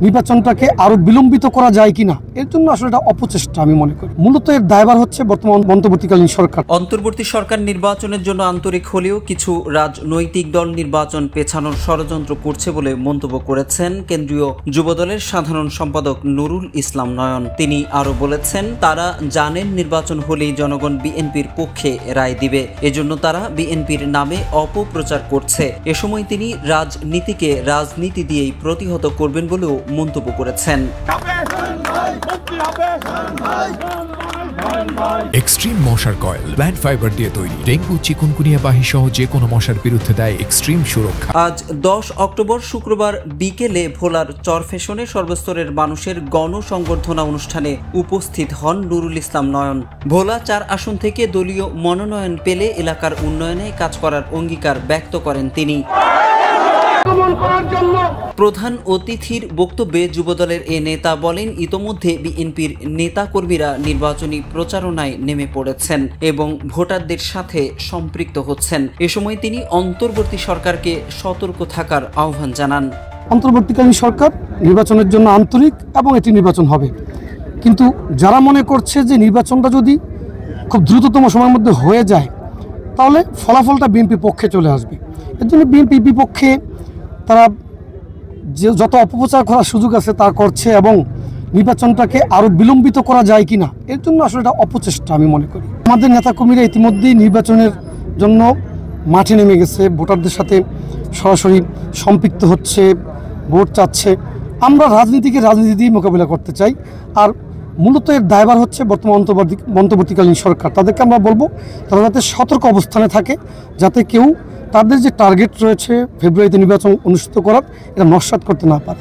নির্বাচনটাকে আরো বিলম্বিত করা যায় কিনা এর জন্য আসলে এটা অপচেষ্টা আমি মনে করি। মূলত এর দায়ভার হচ্ছে বর্তমান অন্তর্বর্তীকালীন সরকার। অন্তর্বর্তী সরকার নির্বাচনের জন্য আন্তরিক হলেও কিছু রাজনৈতিক দল নির্বাচন পেছানোর ষড়যন্ত্র করছে বলে মন্তব্য করেছেন কেন্দ্রীয় যুবদলের সাধারণ সম্পাদক নুরুল ইসলাম নয়ন। তিনি আরো বলেছেন, তারা জানেন নির্বাচন হলেই জনগণ বিএনপির পক্ষে রায় দিবে, এজন্য তারা বিএনপির নামে অপপ্রচার করছে। এ সময় তিনি রাজনীতিকে রাজনীতি দিয়েই প্রতিহত করবেন বলেও মন্তব্য করেছেন। এক্সট্রিম মশার কয়েল প্ল্যান্ট ফাইবার দিয়ে তৈরি, ডেঙ্গু চিকুনগুনিয়া বাহি সহ যে কোনো মশার বিরুদ্ধে দেয় এক্সট্রিম সুরক্ষা। আজ 10 অক্টোবর শুক্রবার বিকেলে ভোলার চরফ্যাশনে সর্বস্তরের মানুষের গণসংবর্ধনা অনুষ্ঠানে উপস্থিত হন নুরুল ইসলাম নয়ন। ভোলা 4 আসন থেকে দলীয় মনোনয়ন পেলে এলাকার উন্নয়নে কাজ করার অঙ্গীকার ব্যক্ত করেন তিনি। প্রধান অতিথির বক্তব্যে যুবদলের এ নেতা বলেন, ইতোমধ্যে বিএনপির নেতাকর্মীরা নির্বাচনী প্রচারণায় নেমে পড়েছেন এবং ভোটারদের সাথে সম্পৃক্ত হচ্ছেন। এ সময় তিনি অন্তর্বর্তী সরকারকে সতর্ক থাকার আহ্বান জানান। অন্তর্বর্তীকালীন সরকার নির্বাচনের জন্য আন্তরিক এবং এটি নির্বাচন হবে, কিন্তু যারা মনে করছে যে নির্বাচনটা যদি খুব দ্রুততম সময়ের মধ্যে হয়ে যায় তাহলে ফলাফলটা বিএনপির পক্ষে চলে আসবে। এর জন্য বিএনপির বিপক্ষে তারা যে যত অপপ্রচার করার সুযোগ আছে তা করছে এবং নির্বাচনটাকে আরও বিলম্বিত করা যায় কিনা এর জন্য আসলে এটা অপচেষ্টা আমি মনে করি। আমাদের নেতাকর্মীরা ইতিমধ্যেই নির্বাচনের জন্য মাঠে নেমে গেছে, ভোটারদের সাথে সরাসরি সম্পৃক্ত হচ্ছে, ভোট চাচ্ছে। আমরা রাজনীতিকে রাজনীতি দিয়ে মোকাবিলা করতে চাই, আর মূলত এর দায়ভার হচ্ছে বর্তমান অন্তর্বর্তীকালীন সরকার। তাদেরকে আমরা বলবো তারা যাতে সতর্ক অবস্থানে থাকে, যাতে কেউ তাদের যে টার্গেট রয়েছে ফেব্রুয়ারিতে নির্বাচন অনুষ্ঠিত করার এটা নস্যাৎ করতে না পারে।